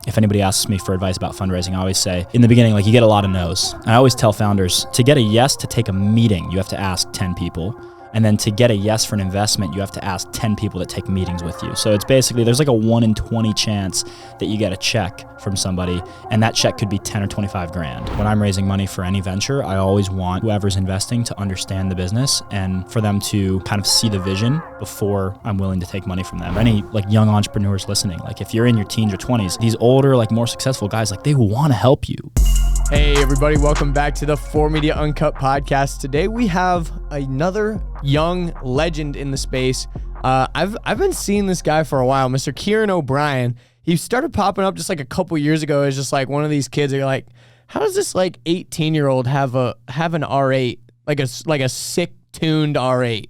if anybody asks me for advice about fundraising, I always say in the beginning, like, you get a lot of no's. And I always tell founders to get a yes to take a meeting, you have to ask 10 people. And then to get a yes for an investment, you have to ask 10 people that take meetings with you. So it's basically, there's like a 1 in 20 chance that you get a check from somebody, and that check could be 10 or 25 grand. When I'm raising money for any venture, I always want whoever's investing to understand the business and for them to kind of see the vision before I'm willing to take money from them. Any like young entrepreneurs listening, like if you're in your teens or 20s, these older, like more successful guys, like they want to help you. Hey everybody, welcome back to the 4Media Uncut podcast. Today we have another young legend in the space. I've been seeing this guy for a while, Mr. Kieran O'Brien. He started popping up just like a couple years ago as just like one of these kids that you're like, how does this like 18-year-old have an R8, like a sick tuned R8?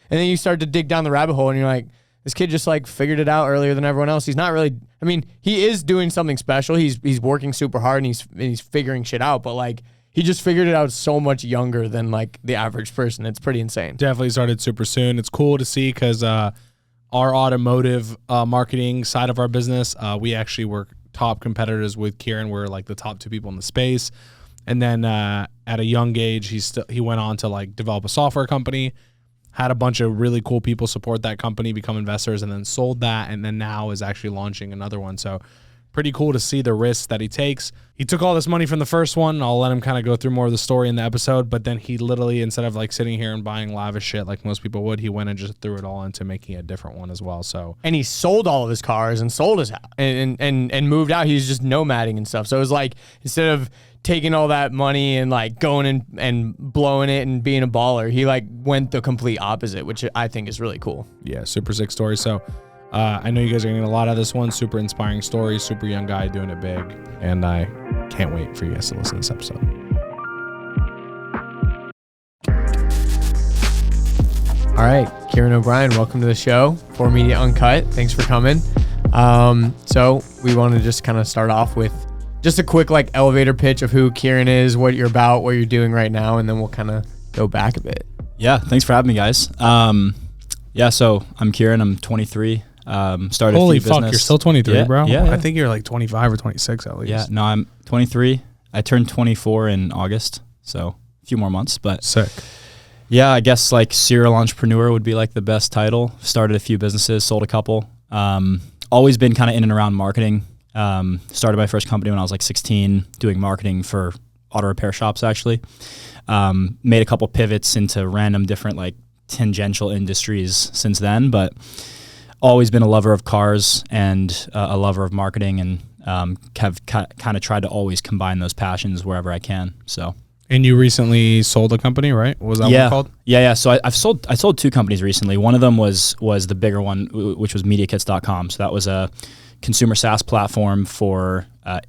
And then you start to dig down the rabbit hole and you're like, this kid just like figured it out earlier than everyone else. He's not really, I mean, he is doing something special. He's working super hard and he's figuring shit out, but like he just figured it out so much younger than like the average person. It's pretty insane. Definitely started super soon. It's cool to see because our automotive marketing side of our business, we actually were top competitors with Kieran. We're like the top 2 people in the space. And then at a young age, he went on to like develop a software company, had a bunch of really cool people support that company, become investors, and then sold that, and then now is actually launching another one. So pretty cool to see the risks that he takes. He took all this money from the first one. I'll let him kind of go through more of the story in the episode, but then he literally, instead of like sitting here and buying lavish shit like most people would, he went and just threw it all into making a different one as well. So, and he sold all of his cars and sold his house and moved out. He was just nomading and stuff. So it was like, instead of taking all that money and like going and blowing it and being a baller, he like went the complete opposite, which I think is really cool. Yeah, super sick story. So I know you guys are getting a lot out of this one. Super inspiring story, super young guy doing it big. And I can't wait for you guys to listen to this episode. All right, Kieran O'Brien, welcome to the show, 4Media Uncut. Thanks for coming. So we want to just kind of start off with just a quick like elevator pitch of who Kieran is, what you're about, what you're doing right now, and then we'll kind of go back a bit. Yeah, thanks for having me, guys. So I'm Kieran. I'm 23. Started Holy a few fuck, business. you're still 23, yeah, bro? Yeah. I think you're like 25 or 26 at least. Yeah, no, I'm 23. I turned 24 in August, so a few more months. But sick. Yeah, I guess like serial entrepreneur would be like the best title. Started a few businesses, sold a couple. Always been kind of in and around marketing. Started my first company when I was like 16, doing marketing for auto repair shops actually. Made a couple pivots into random different like tangential industries since then, but always been a lover of cars and a lover of marketing, and have kind of tried to always combine those passions wherever I can. So. And you recently sold a company, right? What was that one called? Yeah. So I sold 2 companies recently. One of them was the bigger one, which was MediaKits.com. So that was a consumer SaaS platform for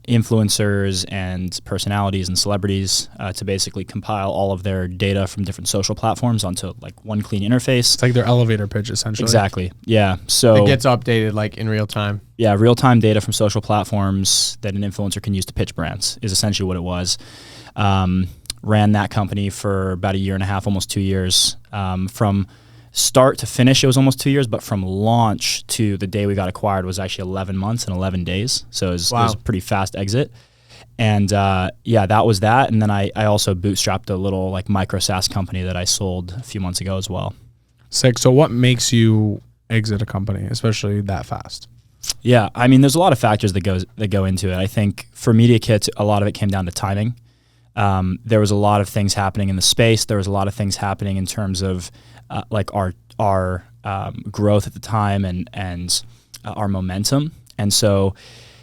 influencers and personalities and celebrities to basically compile all of their data from different social platforms onto like one clean interface. It's like their elevator pitch, essentially. Exactly. Yeah. So it gets updated like in real time. Yeah, real-time data from social platforms that an influencer can use to pitch brands is essentially what it was. Ran that company for about 1.5 years, almost 2 years. From start to finish, it was almost 2 years, but from launch to the day we got acquired was actually 11 months and 11 days. So it was a pretty fast exit. And that was that. And then I also bootstrapped a little like micro SaaS company that I sold a few months ago as well. Sick. So what makes you exit a company, especially that fast? Yeah, I mean, there's a lot of factors that go into it. I think for MediaKits, a lot of it came down to timing. There was a lot of things happening in the space. There was a lot of things happening in terms of like our growth at the time and our momentum. And so,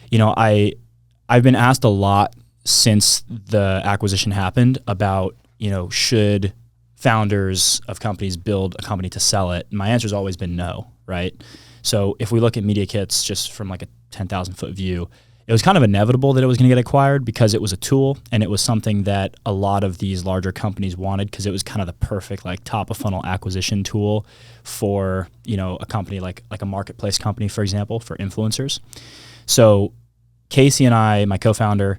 you know, I've been asked a lot since the acquisition happened about, you know, should founders of companies build a company to sell it? And my answer's always been no, right? So if we look at MediaKits just from like a 10,000 foot view, it was kind of inevitable that it was going to get acquired because it was a tool and it was something that a lot of these larger companies wanted because it was kind of the perfect like top of funnel acquisition tool for, you know, a company like a marketplace company, for example, for influencers. So Casey and I, my co-founder,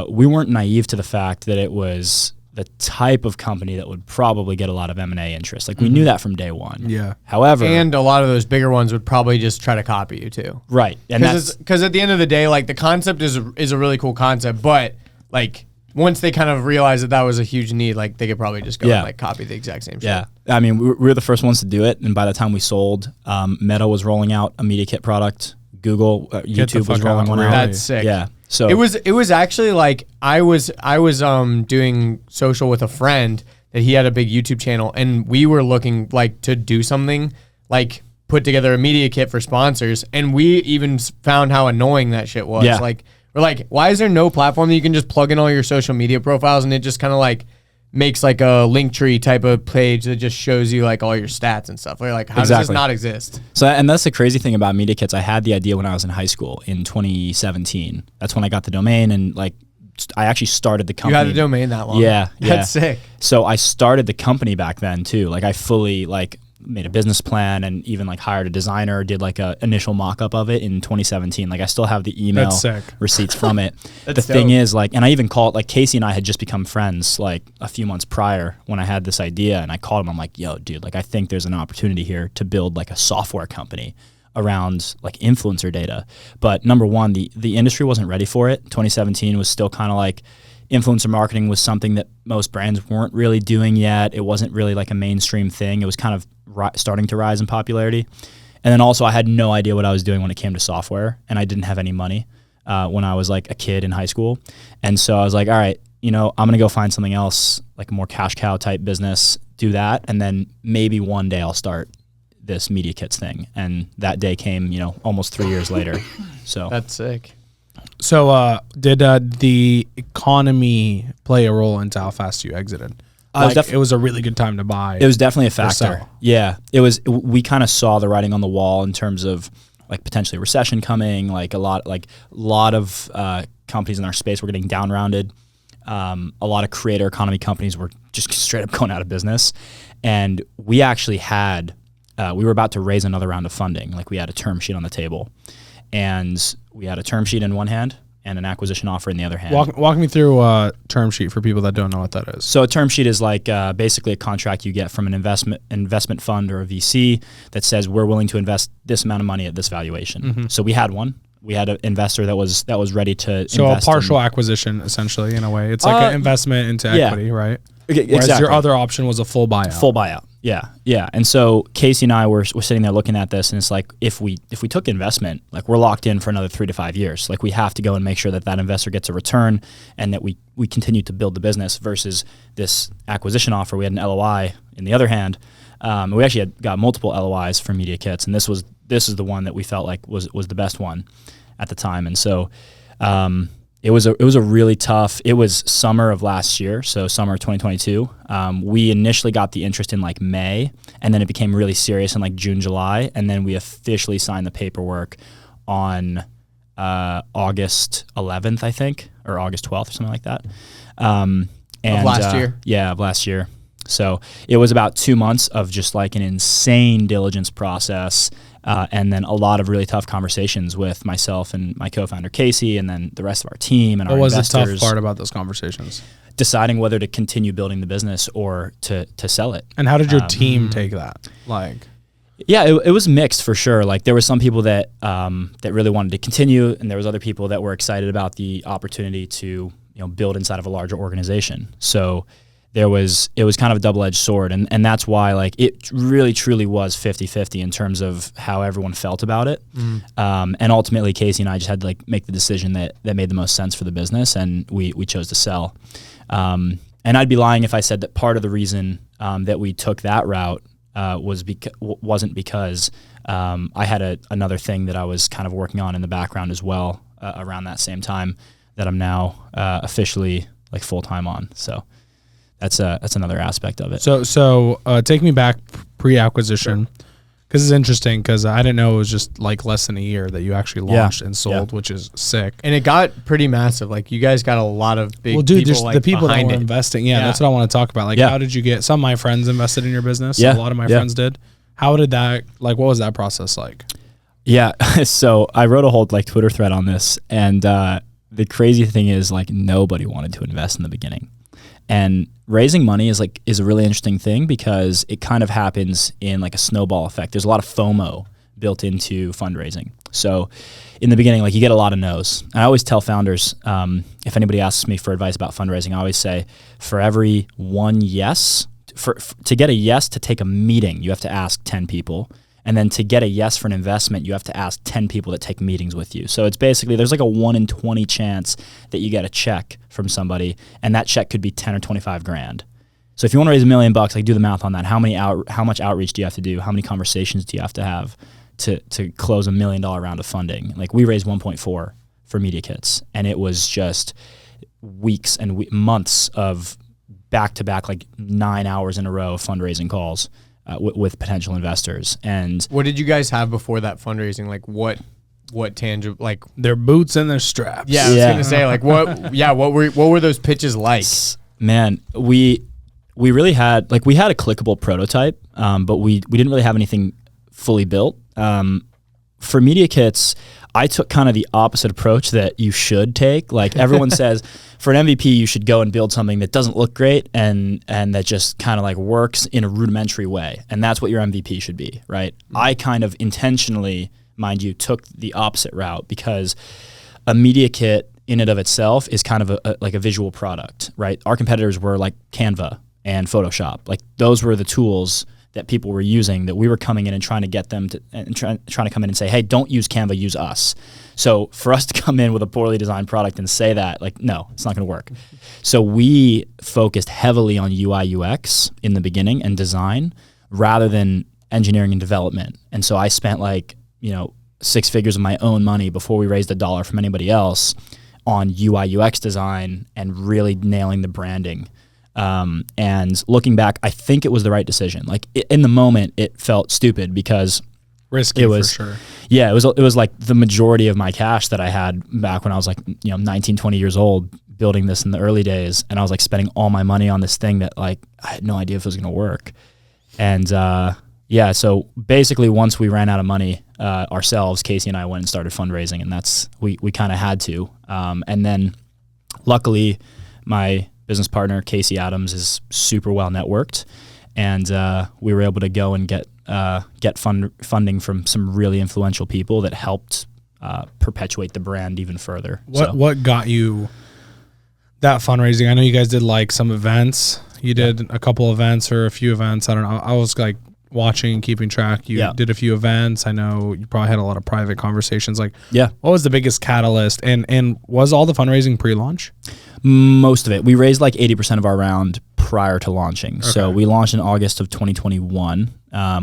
we weren't naive to the fact that it was the type of company that would probably get a lot of M&A interest. Like we knew that from day one. Yeah. However, And a lot of those bigger ones would probably just try to copy you too. right. And that's Because at the end of the day, like the concept is a really cool concept, but like once they kind of realize that was a huge need, like they could probably just go and like copy the exact same shit. yeah. I mean, we were the first ones to do it, and by the time we sold, Meta was rolling out a MediaKit product. Google, YouTube was rolling one out. That's sick. Yeah. So it was actually like I was doing social with a friend that he had a big YouTube channel, and we were looking like to do something like put together a media kit for sponsors, and we even found how annoying that shit was. Yeah. Like we're like, why is there no platform that you can just plug in all your social media profiles and it just kind of like makes like a Linktree type of page that just shows you like all your stats and stuff. We're like, how does this not exist? So, and that's the crazy thing about MediaKits. I had the idea when I was in high school in 2017. That's when I got the domain, and like I actually started the company. You had the domain that long? Yeah. That's sick. So I started the company back then too. Like I fully like made a business plan and even like hired a designer, did like a initial mock-up of it in 2017. Like I still have the email receipts from it. The thing is like, and I even called, like Casey and I had just become friends like a few months prior when I had this idea, and I called him. I'm like, yo dude, like I think there's an opportunity here to build like a software company around like influencer data. But number one, the industry wasn't ready for it. 2017 was still kind of like, influencer marketing was something that most brands weren't really doing yet. It wasn't really like a mainstream thing. It was kind of starting to rise in popularity. And then also I had no idea what I was doing when it came to software, and I didn't have any money when I was like a kid in high school. And so I was like, all right, you know, I'm going to go find something else, like a more cash cow type business, do that. And then maybe one day I'll start this MediaKits thing. And that day came, you know, almost 3 years later. So that's sick. So did the economy play a role into how fast you exited? Like, it was a really good time to buy. It was definitely a factor. Yeah, it was. We kind of saw the writing on the wall in terms of like potentially recession coming. Like a lot of companies in our space were getting down rounded. A lot of creator economy companies were just straight up going out of business, and we actually had we were about to raise another round of funding. Like we had a term sheet on the table, and we had a term sheet in one hand and an acquisition offer in the other hand. Walk me through a term sheet for people that don't know what that is. So a term sheet is like basically a contract you get from an investment fund or a VC that says we're willing to invest this amount of money at this valuation. Mm-hmm. So we had one. We had an investor that was ready to So invest a partial acquisition, essentially, in a way. It's like an investment into equity, right? Whereas exactly. Your other option was a full buyout. Full buyout. Yeah. And so Casey and I were sitting there looking at this, and it's like if we took investment, like we're locked in for another 3 to 5 years. Like we have to go and make sure that investor gets a return and that we continue to build the business versus this acquisition offer. We had an LOI in the other hand. We actually had got multiple LOIs for MediaKits, and this is the one that we felt like was the best one at the time. And so it was a really tough. It was summer of last year, so summer of 2022. We initially got the interest in like May, and then it became really serious in like June, July, and then we officially signed the paperwork on August 11th, I think, or August 12th, or something like that. And of last year? Yeah, of last year. So it was about 2 months of just like an insane diligence process, and then a lot of really tough conversations with myself and my co-founder Casey, and then the rest of our team and our investors. What was the tough part about those conversations? Deciding whether to continue building the business or to sell it. And how did your team take that? Like, yeah, it was mixed for sure. Like there were some people that really wanted to continue, and there was other people that were excited about the opportunity to build inside of a larger organization. So it was kind of a double-edged sword, and that's why like it really truly was 50-50 in terms of how everyone felt about it. And ultimately Casey and I just had to like make the decision that made the most sense for the business, and we chose to sell. And I'd be lying if I said that part of the reason that we took that route wasn't because I had another thing that I was kind of working on in the background as well around that same time that I'm now officially like full-time on. So that's another aspect of it. So take me back pre-acquisition, because it's interesting, because I didn't know it was just like less than a year that you actually launched and sold, which is sick. And it got pretty massive. Like you guys got a lot of big people, like the people that were it. investing. Yeah, that's what I want to talk about. Like how did you get, some of my friends invested in your business. Yeah. A lot of my friends did. How did that, like, what was that process like? Yeah. So I wrote a whole like Twitter thread on this, and the crazy thing is like nobody wanted to invest in the beginning. And raising money is a really interesting thing because it kind of happens in like a snowball effect. There's a lot of FOMO built into fundraising. So in the beginning, like you get a lot of no's. And I always tell founders, if anybody asks me for advice about fundraising, I always say for every one yes, to get a yes to take a meeting, you have to ask 10 people. And then to get a yes for an investment, you have to ask 10 people that take meetings with you. So it's basically, there's like a 1 in 20 chance that you get a check from somebody, and that check could be 10 or 25 grand. So if you want to raise $1 million, like do the math on that. How much outreach do you have to do? How many conversations do you have to close $1 million round of funding? Like we raised 1.4 for MediaKits, and it was just weeks and months of back-to-back, like 9 hours in a row of fundraising calls. With potential investors. And what did you guys have before that fundraising? Like what tangible, like their boots and their straps? Yeah, I was gonna say like what were those pitches like? Man, we really had we had a clickable prototype, but we didn't really have anything fully built. For MediaKits, I took kind of the opposite approach that you should take. Like everyone says, for an MVP, you should go and build something that doesn't look great and that just kind of like works in a rudimentary way. And that's what your MVP should be, right? Mm-hmm. I kind of intentionally, mind you, took the opposite route because a media kit in and of itself is kind of a visual product, right? Our competitors were like Canva and Photoshop. Like those were the tools that people were using that we were coming in and trying to get them to, and trying to come in and say, hey, don't use Canva, use us. So for us to come in with a poorly designed product and say that, like, no, it's not going to work. So we focused heavily on UI UX in the beginning and design rather than engineering and development. And so I spent 6 figures of my own money before we raised $1 from anybody else on UI UX design and really nailing the branding. And looking back, I think it was the right decision. Like in the moment, it felt stupid because risky. It was, for sure. Yeah, it was like the majority of my cash that I had back when I was like 19, 20 years old, building this in the early days, and I was like spending all my money on this thing that like I had no idea if it was going to work. And so basically once we ran out of money ourselves, Casey and I went and started fundraising, and that's we kind of had to. And then luckily, my business partner, Casey Adams, is super well networked, and we were able to go and get funding from some really influential people that helped perpetuate the brand even further. What got you that fundraising? I know you guys did like some events. You did a couple events or a few events. I don't know. I was like watching, keeping track. You did a few events. I know you probably had a lot of private conversations. Like, what was the biggest catalyst? And was all the fundraising pre-launch? Most of it. We raised like 80% of our round prior to launching. Okay. So we launched in August of 2021.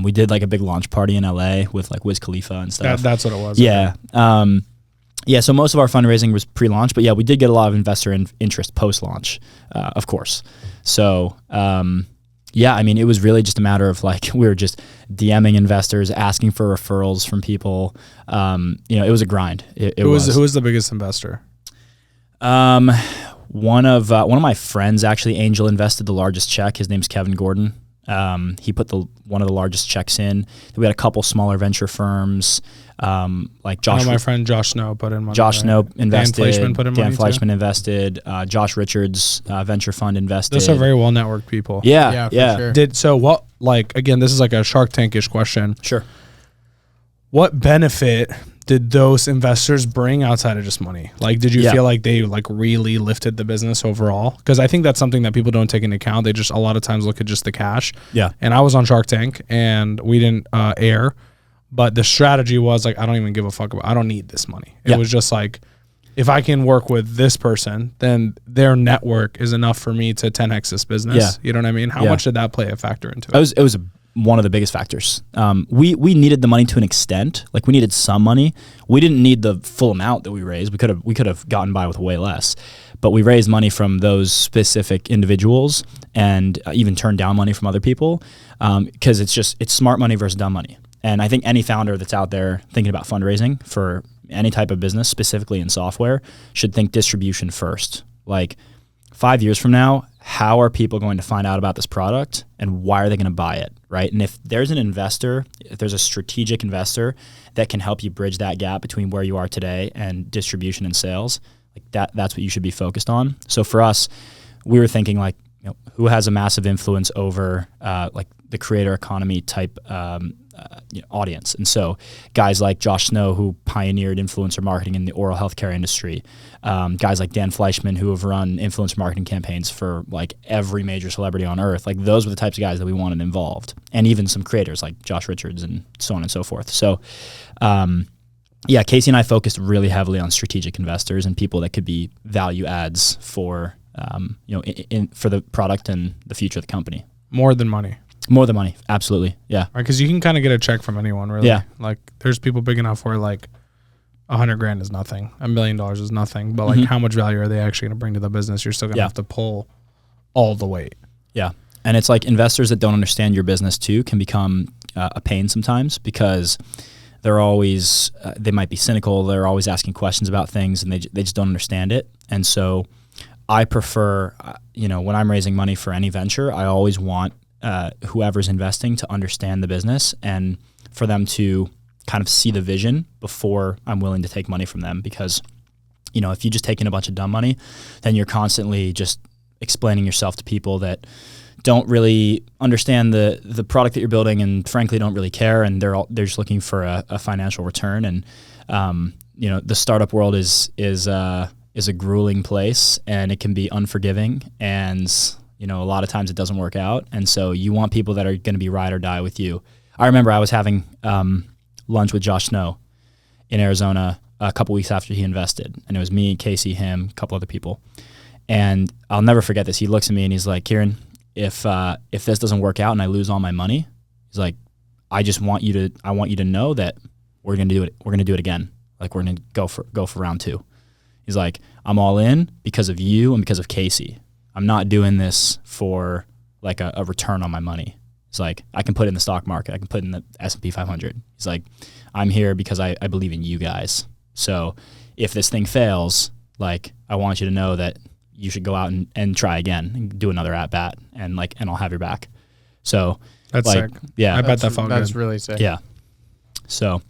We did like a big launch party in LA with like Wiz Khalifa and stuff. That's what it was. Yeah. Okay. So most of our fundraising was pre-launch, but yeah, we did get a lot of investor interest post-launch, of course. So, it was really just a matter of like, we were just DMing investors, asking for referrals from people. It was a grind. Who was the biggest investor? One of my friends actually angel invested the largest check. His name's Kevin Gordon. He put one of the largest checks in. We had a couple smaller venture firms, like Josh. My friend Josh Snow put in money. Josh Snow invested. Dan Fleischman put in money. Dan Fleischman invested. Josh Richards venture fund invested. Those are very well networked people. Yeah. Sure. Again, this is like a Shark Tank-ish question. Sure. What benefit did those investors bring outside of just money? Like, did you feel like they like really lifted the business overall? Because I think that's something that people don't take into account. They just a lot of times look at just the cash. Yeah. And I was on Shark Tank and we didn't air, but the strategy was like, I don't even give a fuck I don't need this money. It was just like, if I can work with this person, then their network is enough for me to 10x this business. Yeah. You know what I mean? How much did that play a factor into it? It was one of the biggest factors. We needed the money to an extent. Like we needed some money. We didn't need the full amount that we raised. We could have gotten by with way less, but we raised money from those specific individuals and even turned down money from other people because it's smart money versus dumb money. And I think any founder that's out there thinking about fundraising for any type of business, specifically in software, should think distribution first. Like 5 years from now, how are people going to find out about this product and why are they going to buy it, right? And if there's an investor, if there's a strategic investor that can help you bridge that gap between where you are today and distribution and sales, like that's what you should be focused on. So for us, we were thinking like, who has a massive influence over like the creator economy type audience. And so guys like Josh Snow, who pioneered influencer marketing in the oral healthcare industry, guys like Dan Fleischman, who have run influencer marketing campaigns for like every major celebrity on earth. Like those were the types of guys that we wanted involved, and even some creators like Josh Richards and so on and so forth. So Casey and I focused really heavily on strategic investors and people that could be value adds for for the product and the future of the company. More than money. More than money, absolutely, yeah. Right, because you can kind of get a check from anyone, really. Yeah. Like, there's people big enough where like $100,000 is nothing, $1 million is nothing, but like how much value are they actually going to bring to the business? You're still going to have to pull all the weight. Yeah, and it's like investors that don't understand your business too can become a pain sometimes, because they're always they might be cynical. They're always asking questions about things, and they just don't understand it. And so I prefer, when I'm raising money for any venture, I always want whoever's investing to understand the business and for them to kind of see the vision before I'm willing to take money from them. Because, if you just take in a bunch of dumb money, then you're constantly just explaining yourself to people that don't really understand the product that you're building, and frankly don't really care, and they're just looking for a financial return. And the startup world is a grueling place, and it can be unforgiving, and a lot of times it doesn't work out. And so you want people that are going to be ride or die with you. I remember I was having lunch with Josh Snow in Arizona a couple weeks after he invested, and it was me, Casey, him, a couple other people. And I'll never forget this. He looks at me and he's like, "Kieran, if this doesn't work out and I lose all my money," he's like, I want you to know that we're going to do it. We're going to do it again. Like, we're going to go for round 2. He's like, "I'm all in because of you and because of Casey. I'm not doing this for like a return on my money." He's like, "I can put it in the stock market. I can put it in the S&P 500. He's like, "I'm here because I believe in you guys. So if this thing fails, like, I want you to know that you should go out and try again and do another at bat, and I'll have your back." So that's sick. Yeah. I bet that felt good. That's really sick. Yeah. So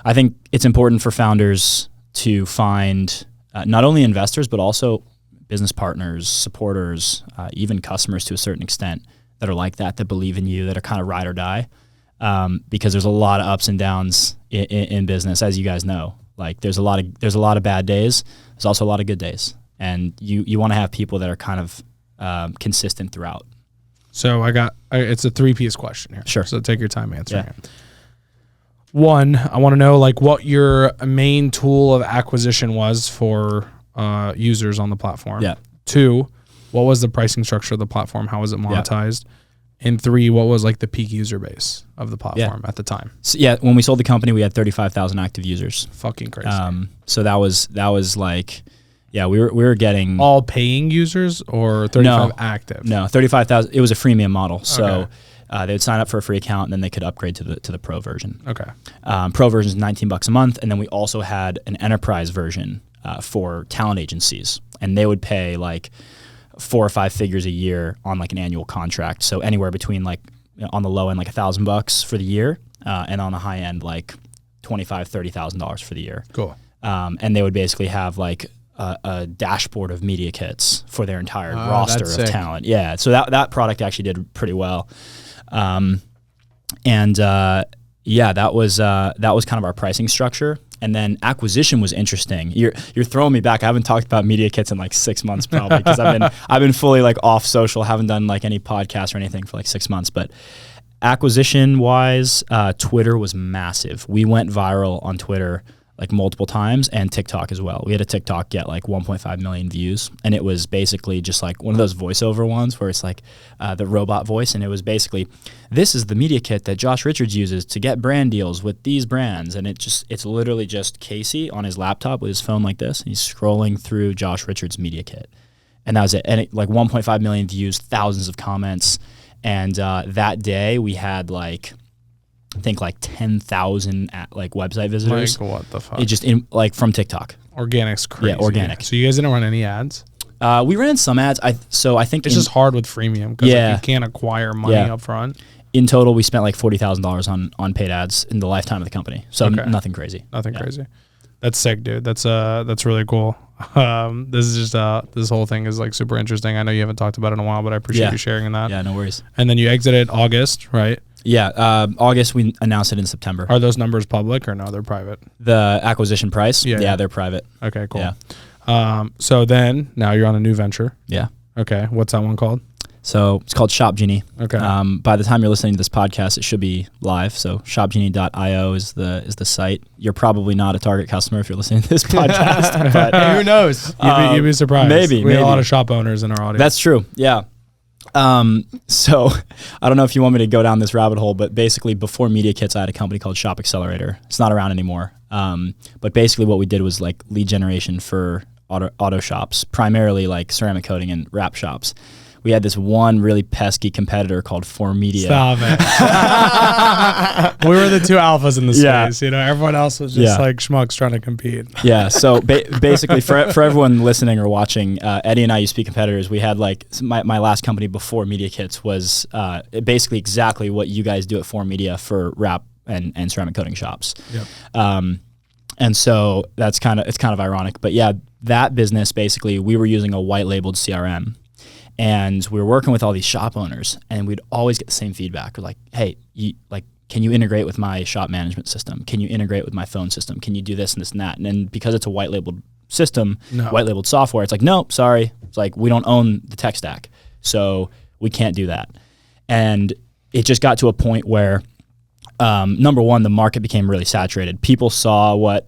I think it's important for founders to find not only investors, but also business partners, supporters, even customers to a certain extent that are like that believe in you, that are kind of ride or die. Because there's a lot of ups and downs in business, as you guys know. Like, there's a lot of bad days. There's also a lot of good days, and you want to have people that are kind of consistent throughout. So it's a 3-piece question here. Sure. So take your time answering it. 1, I want to know like what your main tool of acquisition was for users on the platform. Yeah. 2, what was the pricing structure of the platform? How was it monetized? Yeah. And 3, what was like the peak user base of the platform at the time? So, when we sold the company, we had 35,000 active users. Fucking crazy. So that was like, we were getting all paying users or 35 active? No, 35,000. It was a freemium model. So they would sign up for a free account, and then they could upgrade to the pro version. Okay. Pro version is $19 a month, and then we also had an enterprise version for talent agencies, and they would pay like 4 or 5 figures a year on like an annual contract. So anywhere between like, on the low end, like $1,000 for the year, and on the high end, like $25,000-$30,000 for the year. Cool. And they would basically have like a dashboard of media kits for their entire roster of talent. Yeah. So that product actually did pretty well. That was kind of our pricing structure. And then acquisition was interesting. You're throwing me back. I haven't talked about MediaKits in like 6 months probably, because I've been fully like off social, haven't done like any podcasts or anything for like 6 months. But acquisition wise, Twitter was massive. We went viral on Twitter like multiple times, and TikTok as well. We had a TikTok get like 1.5 million views, and it was basically just like one of those voiceover ones where it's like the robot voice, and it was basically, "This is the media kit that Josh Richards uses to get brand deals with these brands," and it's literally just Casey on his laptop with his phone like this, and he's scrolling through Josh Richards' media kit, and that was it. And it, like 1.5 million views, thousands of comments, and that day we had like, I think like 10,000 like website visitors. Like, what the fuck? It just from TikTok. Organic's crazy. Yeah, organic. So you guys didn't run any ads? We ran some ads. I think it's just hard with freemium because you can't acquire money up front. In total, we spent like $40,000 on paid ads in the lifetime of the company. So nothing crazy. Nothing crazy. That's sick, dude. That's really cool. This is just this whole thing is like super interesting. I know you haven't talked about it in a while, but I appreciate you sharing that. Yeah, no worries. And then you exited August, right? Yeah, August, we announced it in September. Are those numbers public or no? They're private. The acquisition price? Yeah, they're private. Okay, cool. Yeah. So then now you're on a new venture. Yeah. Okay. What's that one called? So it's called ShopGenie. Okay. By the time you're listening to this podcast, it should be live. So shopgenie.io is the site. You're probably not a target customer if you're listening to this podcast, but Who knows? You'd be surprised. Maybe. We have a lot of shop owners in our audience. That's true. Yeah. So I don't know if you want me to go down this rabbit hole, but basically before MediaKits, I had a company called Shop Accelerator. It's not around anymore. But basically what we did was like lead generation for auto shops, primarily like ceramic coating and wrap shops. We had this one really pesky competitor called ForMedia. Stop it. We were the two alphas in the space. You know, everyone else was just like schmucks trying to compete. Yeah. So basically, for everyone listening or watching, Eddie and I used to be competitors. We had like my last company before MediaKits was basically exactly what you guys do at ForMedia for wrap and ceramic coating shops. Yep. And so it's kind of ironic, but yeah, that business basically we were using a white labeled CRM. And we were working with all these shop owners, and we'd always get the same feedback. We're like, "Hey, can you integrate with my shop management system? Can you integrate with my phone system? Can you do this and this and that?" And then because it's a white labeled system, white labeled software, it's like, "No, sorry." It's like we don't own the tech stack, so we can't do that. And it just got to a point where, number one, the market became really saturated. People saw what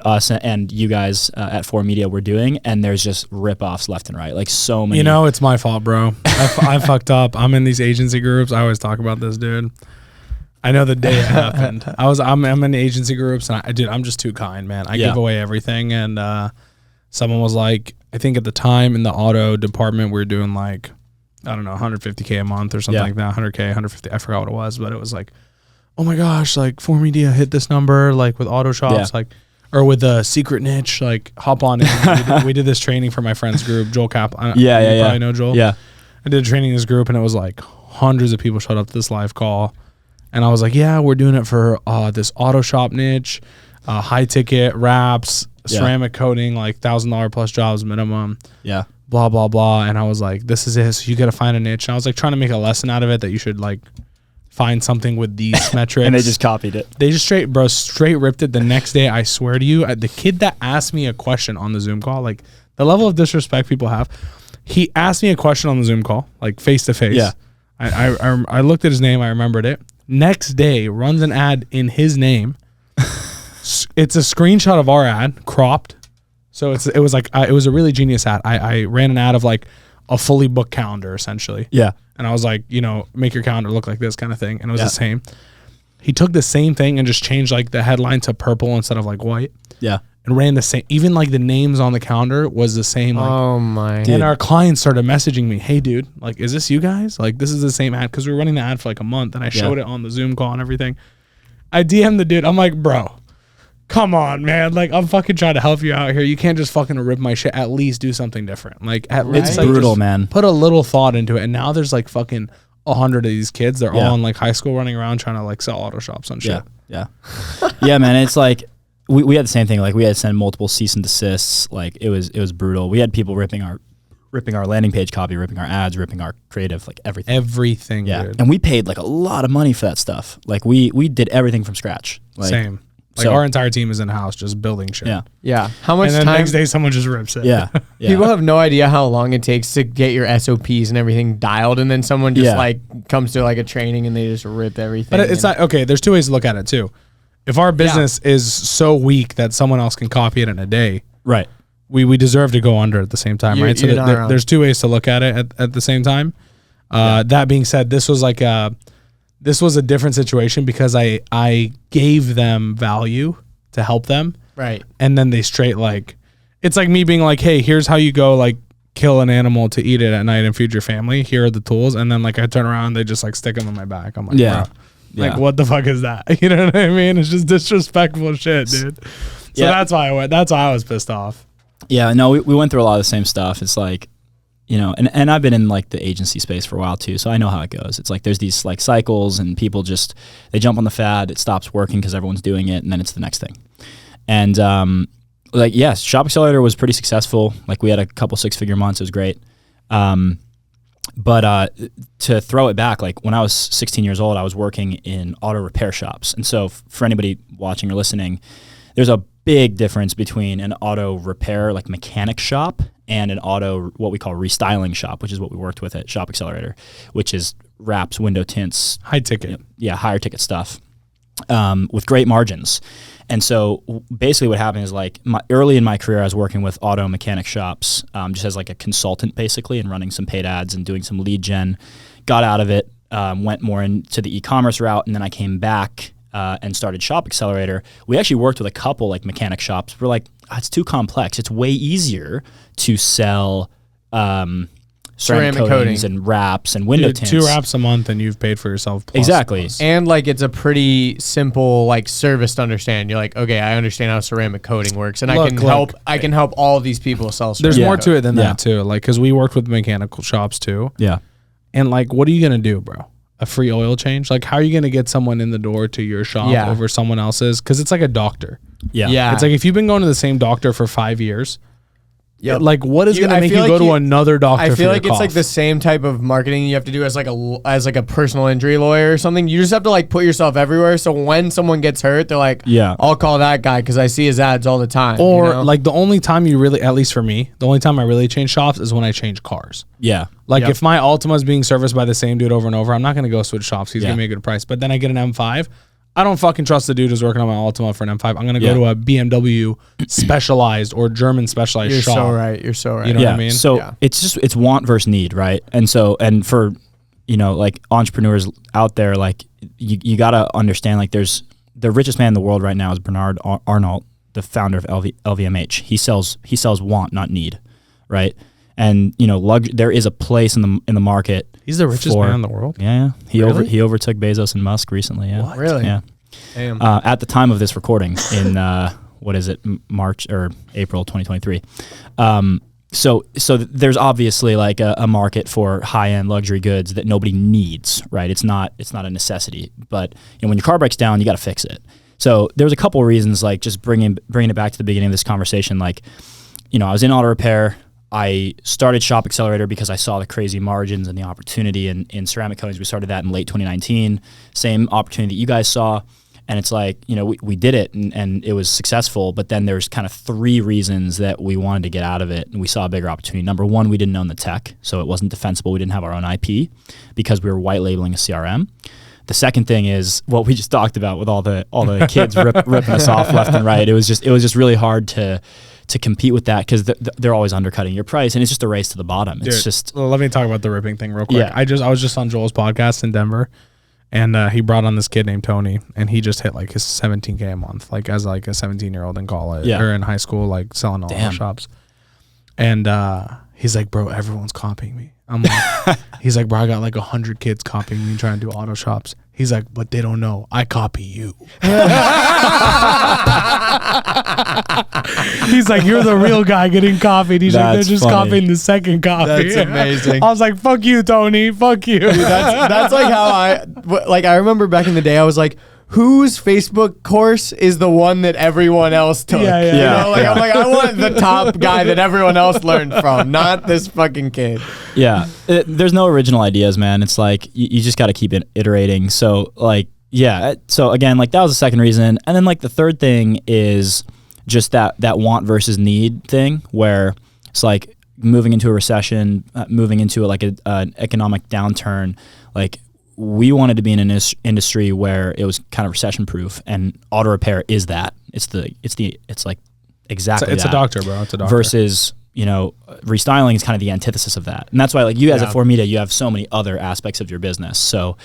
us and you guys at ForMedia were doing, and there's just rip-offs left and right, like so many. You know, it's my fault, bro. I fucked up. I'm in these agency groups. I always talk about this, dude. I know the day it happened. I'm in agency groups, and I'm just too kind, man. I give away everything, and someone was like, I think at the time in the auto department, we were doing like, I don't know, 150K a month or something like that, 100K, 150. I forgot what it was, but it was like, oh my gosh, like ForMedia hit this number, like with auto shops, like, or with a secret niche, like hop on in. we did this training for my friend's group, Joel Cap. You probably know Joel. Yeah. I did a training in this group, and it was like hundreds of people showed up to this live call. And I was like, yeah, we're doing it for this auto shop niche, high ticket wraps, ceramic coating, like $1,000 plus jobs minimum. Yeah. Blah, blah, blah. And I was like, this is it. So you got to find a niche. And I was like trying to make a lesson out of it that you should like find something with these metrics. And they just copied it. They just straight ripped it. The next day, I swear to you, the kid that asked me a question on the Zoom call, like the level of disrespect people have, he asked me a question on the Zoom call, like face to face. Yeah. I looked at his name. I remembered it. Next day, runs an ad in his name. It's a screenshot of our ad, cropped. So it was a really genius ad. I ran an ad of like a fully booked calendar, essentially. Yeah. And I was like, you know, make your calendar look like this kind of thing. And it was the same. He took the same thing and just changed like the headline to purple instead of like white. Yeah. And ran the same. Even like the names on the calendar was the same. Like, oh my. And our clients started messaging me, hey dude, like, is this you guys? Like, this is the same ad. Cause we were running the ad for like a month, and I showed it on the Zoom call and everything. I DM'd the dude. I'm like, bro, come on, man. Like, I'm fucking trying to help you out here. You can't just fucking rip my shit. At least do something different. Like, at least it's like, brutal, man. Put a little thought into it. And now there's like fucking 100 of these kids. They're all in like high school running around trying to like sell auto shops on shit. Yeah. Yeah, man. It's like we had the same thing. Like, we had to send multiple cease and desists. Like, it was brutal. We had people ripping our landing page copy, ripping our ads, ripping our creative, like everything. Yeah. Dude. And we paid like a lot of money for that stuff. Like, we did everything from scratch. Like, same. Like, our entire team is in house just building shit. Yeah. Yeah. How much and then time? next day someone just rips it. Yeah. People have no idea how long it takes to get your SOPs and everything dialed, and then someone just like comes to like a training and they just rip everything. But it's not okay. There's two ways to look at it too. If our business is so weak that someone else can copy it in a day, right? We deserve to go under at the same time, right? So there's two ways to look at it at the same time. That being said, this was a different situation because I gave them value to help them, right? And then they straight like, it's like me being like, hey, here's how you go like kill an animal to eat it at night and feed your family. Here are the tools, and then like I turn around, they just like stick them in my back. I'm like, bro. Like, what the fuck is that? You know what I mean? It's just disrespectful shit, dude. So that's why I was pissed off. Yeah, no, we went through a lot of the same stuff. It's like, you know, and I've been in like the agency space for a while too, so I know how it goes. It's like there's these like cycles, and people just, they jump on the fad, it stops working because everyone's doing it, and then it's the next thing. And like, yes, Shop Accelerator was pretty successful. Like, we had a couple 6-figure months. It was great. But to throw it back, like when I was 16 years old, I was working in auto repair shops. And so for anybody watching or listening, there's a big difference between an auto repair, like mechanic shop, and an auto, what we call restyling shop, which is what we worked with at Shop Accelerator, which is wraps, window tints. High ticket. Higher ticket stuff with great margins. And so basically what happened is like early in my career, I was working with auto mechanic shops just as like a consultant basically and running some paid ads and doing some lead gen. Got out of it, went more into the e-commerce route, and then I came back and started Shop Accelerator. We actually worked with a couple like mechanic shops. We're like, it's too complex. It's way easier to sell ceramic coatings and wraps and window tints. 2 wraps a month and you've paid for yourself. Exactly. And like it's a pretty simple like service to understand. You're like, okay, I understand how ceramic coating works, and I can help all of these people sell ceramic. There's more to it than that too. Like, because we worked with mechanical shops too. Yeah. And like, what are you gonna do, bro? A free oil change? Like, how are you gonna get someone in the door to your shop over someone else's? Because it's like a doctor. Yeah. It's like if you've been going to the same doctor for 5 years. Yeah, like what is going to make you go to another doctor? I feel like it's like the same type of marketing you have to do as like a personal injury lawyer or something. You just have to like put yourself everywhere. So when someone gets hurt, they're like, I'll call that guy because I see his ads all the time. Or like the only time you really, at least for me, the only time I really change shops is when I change cars. Yeah. Like if my Altima is being serviced by the same dude over and over, I'm not going to go switch shops. He's going to make a good price. But then I get an M5. I don't fucking trust the dude who's working on my Altima for an M5. I'm going to go to a BMW specialized or German specialized shop. You're so right. You know what I mean? So it's want versus need, right? And so, and for, like entrepreneurs out there, like you got to understand, like there's the richest man in the world right now is Bernard Arnault, the founder of LVMH. He sells want, not need, right? And there is a place in the market. He's the richest man in the world. Yeah, he overtook Bezos and Musk recently. Yeah, what? Really? Yeah. Damn. At the time of this recording, in what is it, March or April 2023. So there's obviously like a market for high end luxury goods that nobody needs, right? It's not a necessity, but when your car breaks down, you got to fix it. So there's a couple of reasons, like just bringing it back to the beginning of this conversation, like I was in auto repair. I started Shop Accelerator because I saw the crazy margins and the opportunity in ceramic coatings. We started that in late 2019. Same opportunity that you guys saw. And it's like, we did it and it was successful, but then there's kind of 3 reasons that we wanted to get out of it. And we saw a bigger opportunity. Number 1, we didn't own the tech, so it wasn't defensible. We didn't have our own IP because we were white labeling a CRM. The second thing is what we just talked about with all the kids ripping us off left and right. It was just really hard to compete with that because they're always undercutting your price, and it's just a race to the bottom. Dude, it's just. Well, let me talk about the ripping thing real quick. Yeah. I was just on Joel's podcast in Denver, and he brought on this kid named Tony, and he just hit like his $17K a month, like as like a 17-year-old in college or in high school, like selling all the shops. And he's like, bro, everyone's copying me. I'm like, he's like, bro, I got like 100 kids copying me trying to do auto shops. He's like, but they don't know. I copy you. He's like, you're the real guy getting copied. He's like, they're just copying the second copy. That's amazing. I was like, fuck you, Tony. Fuck you. Dude, that's like how I remember back in the day, I was like, whose Facebook course is the one that everyone else took? I'm like, I want the top guy that everyone else learned from, not this fucking kid. Yeah. There's no original ideas, man. It's like, you just got to keep iterating. So like, so again, like that was the second reason. And then like the third thing is just that want versus need thing, where it's like moving into a recession, moving into an economic downturn, like we wanted to be in an industry where it was kind of recession proof, and auto repair is that. It's like exactly it's that. A doctor, bro. It's a doctor. Versus, restyling is kind of the antithesis of that. And that's why like you guys at 4Media, you have so many other aspects of your business. So,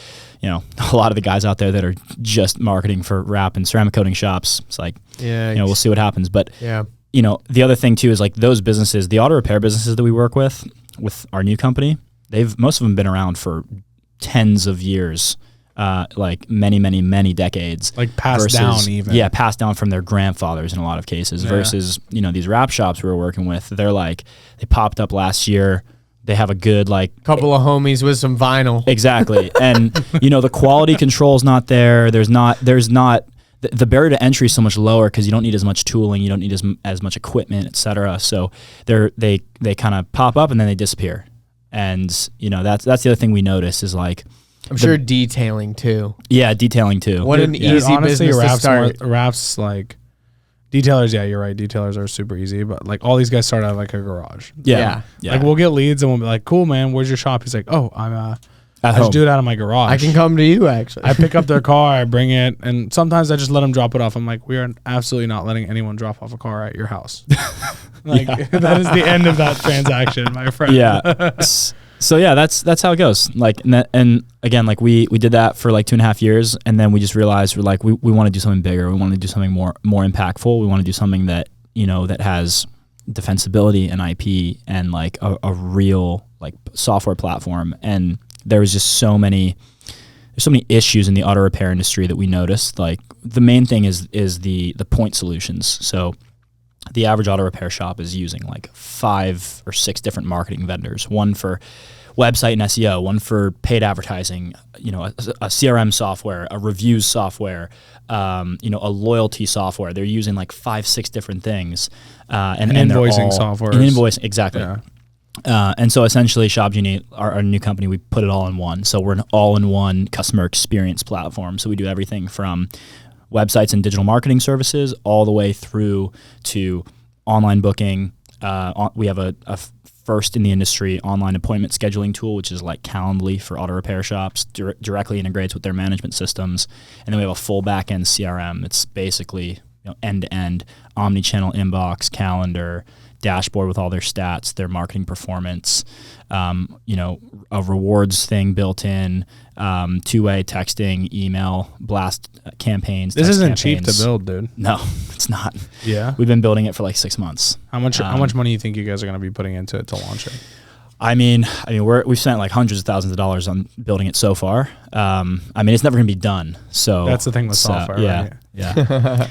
a lot of the guys out there that are just marketing for wrap and ceramic coating shops, it's like, we'll see what happens. But, the other thing too is like those businesses, the auto repair businesses that we work with our new company, most of them been around for tens of years, like many decades, like passed down even. Yeah, passed down from their grandfathers in a lot of cases. Versus these wrap shops we were working with, they popped up last year. They have a good couple of homies with some vinyl. Exactly. And the quality control's not there. There's not the barrier to entry is so much lower because you don't need as much tooling, you don't need as much equipment, et cetera. So they kind of pop up and then they disappear. And that's the other thing we notice is like, I'm sure detailing too. Yeah, detailing too. What an easy honestly, business to start. Rafts like detailers. Yeah, you're right. Detailers are super easy, but like all these guys start out of like a garage. Yeah. Like we'll get leads and we'll be like, "Cool, man. Where's your shop?" He's like, "Oh, I just do it out of my garage. I can come to you, actually. I pick up their car, I bring it, and sometimes I just let them drop it off. I'm like, we are absolutely not letting anyone drop off a car at your house. That is the end of that transaction, my friend. Yeah. So yeah, that's how it goes. Like, and again, like we did that for like 2.5 years, and then we just realized we're like, we want to do something bigger. We want to do something more impactful. We want to do something that that has defensibility and IP and like a real like software platform. And there was just there's so many issues in the auto repair industry that we noticed. Like the main thing is the point solutions. So the average auto repair shop is using like 5 or 6 different marketing vendors, one for website and SEO, one for paid advertising, a CRM software, a reviews software, a loyalty software. They're using like 5-6 different things. And invoicing software. Invoicing, exactly. Yeah. And so essentially ShopGenie, our new company, we put it all in one. So we're an all-in-one customer experience platform. So we do everything from websites and digital marketing services all the way through to online booking. We have a first in the industry online appointment scheduling tool, which is like Calendly for auto repair shops, directly integrates with their management systems. And then we have a full back-end CRM. It's basically end-to-end omni-channel inbox, calendar, dashboard with all their stats, their marketing performance, a rewards thing built in, two-way texting, email, blast campaigns. This isn't campaigns. cheap to build, dude. No, it's not. Yeah. We've been building it for like 6 months. How much money do you think you guys are going to be putting into it to launch it? I mean, we've spent like hundreds of thousands of dollars on building it so far. It's never going to be done. So that's the thing with software, right? Yeah.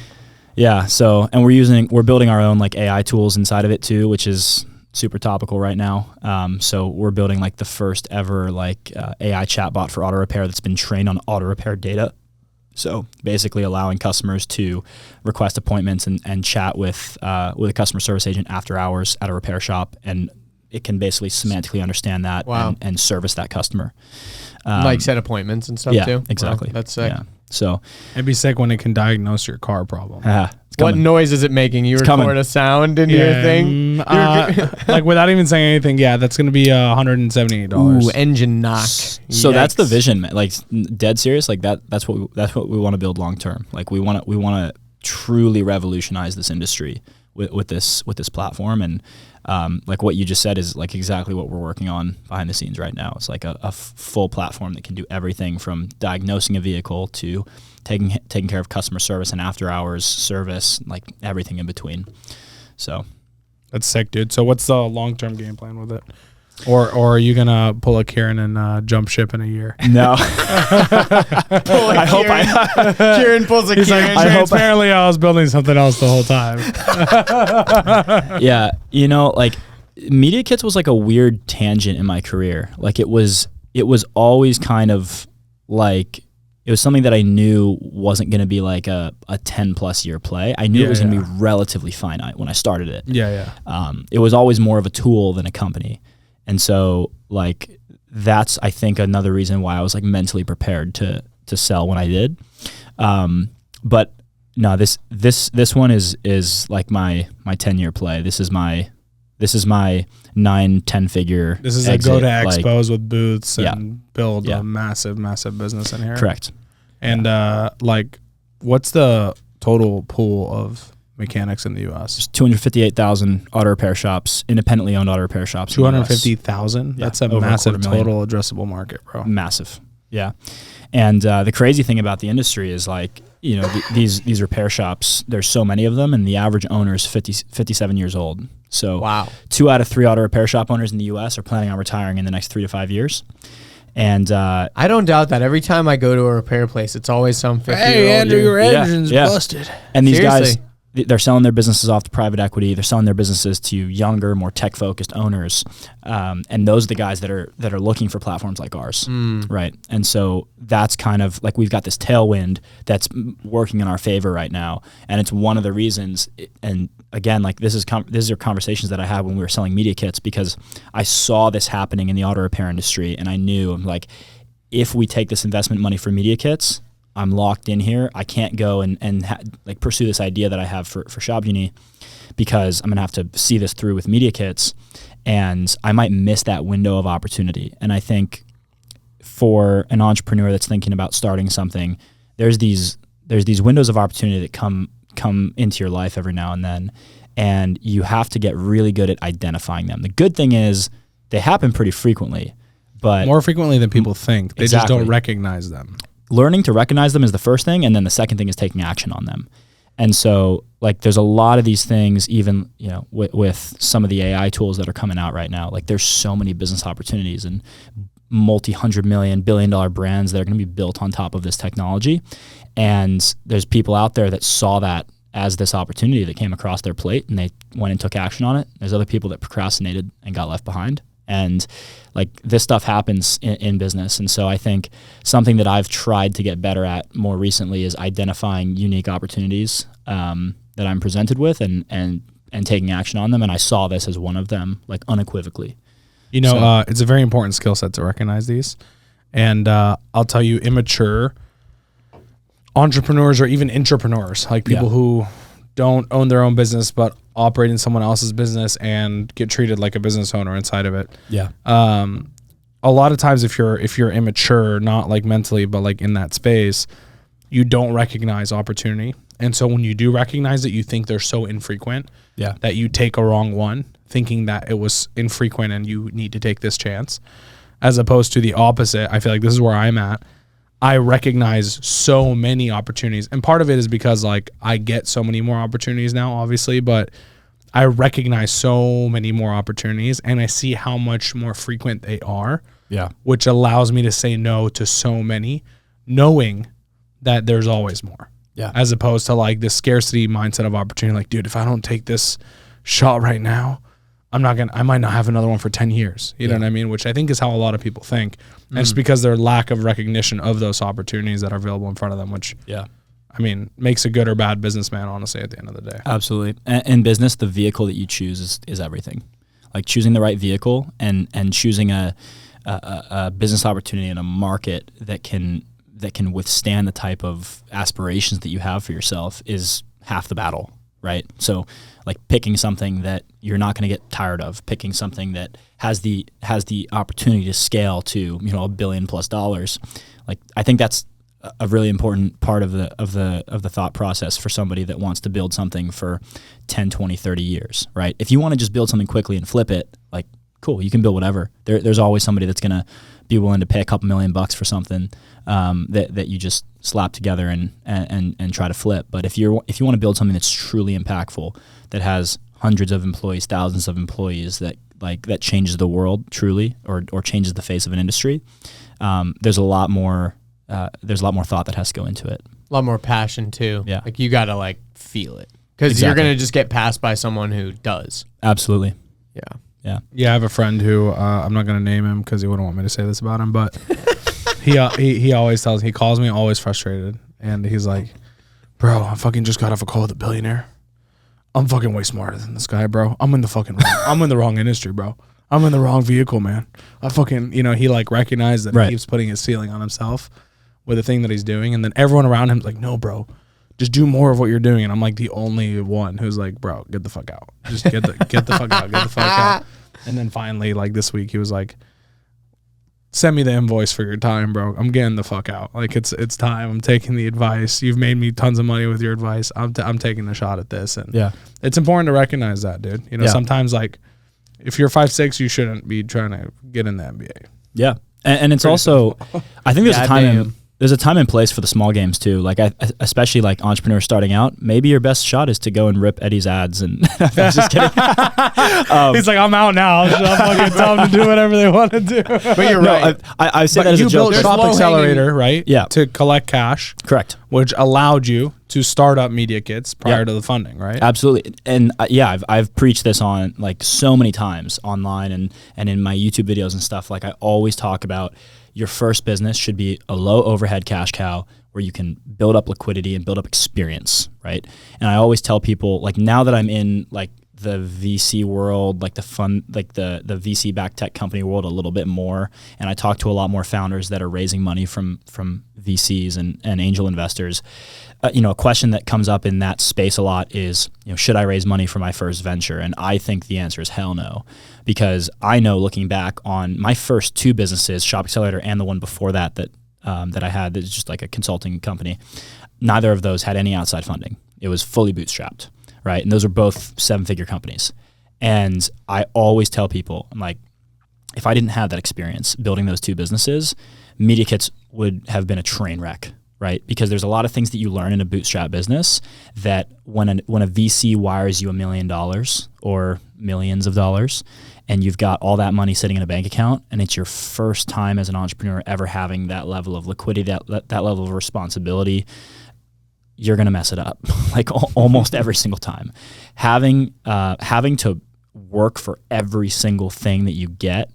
Yeah. So, and we're building our own like AI tools inside of it too, which is super topical right now. So we're building like the first ever like AI chatbot for auto repair that's been trained on auto repair data. So basically allowing customers to request appointments and chat with a customer service agent after hours at a repair shop, and it can basically semantically understand that and service that customer. Like set appointments and stuff too? Yeah, exactly. Wow, that's sick. Yeah. So it'd be sick when it can diagnose your car problem. What noise is it making? You record a sound into your thing? Like without even saying anything, that's going to be $178. Ooh, engine knock. So that's the vision, man. Like dead serious. Like that's what we want to build long term. Like we want to truly revolutionize this industry with this platform. And like what you just said is like exactly what we're working on behind the scenes right now. It's like a full platform that can do everything from diagnosing a vehicle to taking care of customer service and after hours service, like everything in between. So that's sick, dude. So what's the long-term game plan with it? Or are you gonna pull a Kieran and jump ship in a year? No. Kieran pulls a Kieran. Apparently I was building something else the whole time. Yeah, like MediaKits was like a weird tangent in my career. Like it was always kind of like it was something that I knew wasn't going to be like a 10+ year play. I knew it was going to be relatively finite when I started it. It was always more of a tool than a company. And so like that's I think another reason why I was like mentally prepared to sell when I did. But no, this one is like my 10-year play. This is my 9-10 figure. This is exit, a go to expos with booths and build a massive business in here. Correct. And like what's the total pool of mechanics in the U.S.? There's 258,000 auto repair shops, independently owned auto repair shops. 250,000? That's a massive total addressable market, bro. Massive. Yeah. And the crazy thing about the industry is like, these repair shops, there's so many of them, and the average owner is 57 years old. So 2 out of 3 auto repair shop owners in the U.S. are planning on retiring in the next 3 to 5 years. And I don't doubt that. Every time I go to a repair place, it's always some 50-year-old. Hey, Andrew, your engine's busted. And these guys, they're selling their businesses off to private equity. They're selling their businesses to younger, more tech-focused owners, and those are the guys that are looking for platforms like ours, right? And so that's kind of like we've got this tailwind that's working in our favor right now, and it's one of the reasons. And again, like these are conversations that I had when we were selling MediaKits, because I saw this happening in the auto repair industry, and I knew, I'm like, if we take this investment money for MediaKits, I'm locked in here. I can't go and pursue this idea that I have for ShopGenie, because I'm gonna have to see this through with MediaKits, and I might miss that window of opportunity. And I think for an entrepreneur that's thinking about starting something, there's these windows of opportunity that come into your life every now and then, and you have to get really good at identifying them. The good thing is they happen pretty frequently, but more frequently than people think. They just don't recognize them. Learning to recognize them is the first thing, and then the second thing is taking action on them. And so, like, there's a lot of these things, even, you know, with some of the AI tools that are coming out right now. Like, there's so many business opportunities and multi-$100 million, billion-dollar brands that are going to be built on top of this technology. And there's people out there that saw that as this opportunity that came across their plate, and they went and took action on it. There's other people that procrastinated and got left behind. And like, this stuff happens in business. And so I think something that I've tried to get better at more recently is identifying unique opportunities that I'm presented with and taking action on them. And I saw this as one of them, like, unequivocally. You know, it's a very important skill set to recognize these. And I'll tell you, immature entrepreneurs or even intrapreneurs, like people who don't own their own business but operate in someone else's business and get treated like a business owner inside of it. Yeah. A lot of times if you're immature, not like mentally, but like in that space, you don't recognize opportunity. And so when you do recognize it, you think they're so infrequent that you take a wrong one, thinking that it was infrequent and you need to take this chance, as opposed to the opposite. I feel like this is where I'm at. I recognize so many opportunities, and part of it is because, like, I get so many more opportunities now, obviously, but I recognize so many more opportunities, and I see how much more frequent they are, which allows me to say no to so many, knowing that there's always more, as opposed to like this scarcity mindset of opportunity. Like, dude, if I don't take this shot right now, I might not have another one for 10 years. You know what I mean? Which I think is how a lot of people think. And it's because their lack of recognition of those opportunities that are available in front of them, which, I mean, makes a good or bad businessman, honestly, at the end of the day. Absolutely. In business, the vehicle that you choose is everything. Like, choosing the right vehicle and choosing a business opportunity in a market that can withstand the type of aspirations that you have for yourself is half the battle, right? So, like, picking something that you're not going to get tired of, picking something that has the opportunity to scale to, you know, $1 billion+ dollars. Like, I think that's a really important part of the thought process for somebody that wants to build something for 10, 20, 30 years, right? If you want to just build something quickly and flip it, like, cool, you can build whatever. There's always somebody that's going to be willing to pay a couple $1 million for something that you just slap together and try to flip. But if you want to build something that's truly impactful, that has hundreds of employees, thousands of employees, that changes the world truly, or changes the face of an industry, there's a lot more thought that has to go into it. A lot more passion too. Yeah. Like, you got to, like, feel it, because you're going to just get passed by someone who does. Absolutely. Yeah. Yeah, I have a friend who I'm not going to name him because he wouldn't want me to say this about him, but he always he calls me always frustrated, and he's like, bro, I fucking just got off a call with a billionaire. I'm fucking way smarter than this guy, bro. I'm in the wrong industry, bro. I'm in the wrong vehicle, man. I fucking, you know, he like recognized that he keeps putting his ceiling on himself with the thing that he's doing, and then everyone around him's like, no, bro, just do more of what you're doing. And I'm like the only one who's like, bro, get the fuck out. Just get the fuck out, get the fuck out. And then finally, like this week, he was like, send me the invoice for your time, bro. I'm getting the fuck out. Like, it's time. I'm taking the advice. You've made me tons of money with your advice. I'm taking a shot at this. And it's important to recognize that, dude. You know, sometimes, like, if you're 5'6", you shouldn't be trying to get in the NBA. Yeah. And it's also, I think there's a time and place for the small games too. Like, especially like entrepreneurs starting out, maybe your best shot is to go and rip Eddie's ads. And I'm just kidding. He's like, I'm out now. I'm fucking tell them to do whatever they want to do. But you're right. I say that as a joke. You built Shop Accelerator, right? Yeah. To collect cash. Correct. which allowed you to start up MediaKits prior to the funding, right? Absolutely. And I've preached this on like so many times online and in my YouTube videos and stuff. Like I always talk about your first business should be a low overhead cash cow where you can build up liquidity and build up experience, right? And I always tell people, like now that I'm in like the VC world, like the VC backed tech company world a little bit more, and I talk to a lot more founders that are raising money from VCs and angel investors. A question that comes up in that space a lot is, should I raise money for my first venture? And I think the answer is hell no, because I know looking back on my first 2 businesses, Shop Accelerator and the one before that I had, that's just like a consulting company. Neither of those had any outside funding. It was fully bootstrapped, right? And those are both 7-figure companies. And I always tell people, I'm like, if I didn't have that experience building those 2 businesses, MediaKits would have been a train wreck, right? Because there's a lot of things that you learn in a bootstrap business that when a VC wires you $1 million or millions of dollars, and you've got all that money sitting in a bank account, and it's your first time as an entrepreneur ever having that level of liquidity, that level of responsibility, you're going to mess it up like almost every single time. Having to work for every single thing that you get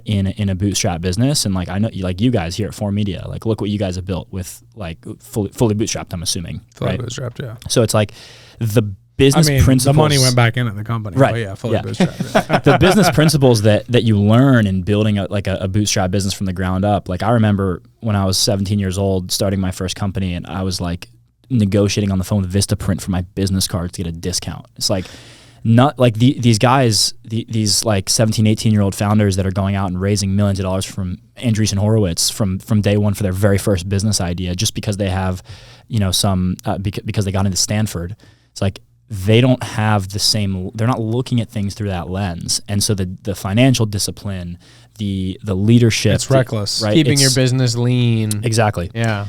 in a bootstrap business, and like I know, like you guys here at 4Media, like look what you guys have built with like fully bootstrapped. I'm assuming, Fully right? bootstrapped, yeah. So it's like the business principles. The money went back into the company, right? But yeah, fully bootstrapped. Yeah. The business principles that you learn in building a bootstrap business from the ground up. Like I remember when I was 17 years old, starting my first company, and I was like negotiating on the phone with Vistaprint for my business cards to get a discount. It's like not like these guys, these like 17, 18-year-old founders that are going out and raising millions of dollars from Andreessen Horowitz from day one for their very first business idea, just because they have, because they got into Stanford. It's like they don't have the same, they're not looking at things through that lens. And so the financial discipline, the leadership. It's reckless. Right? Keeping your business lean. Exactly. Yeah.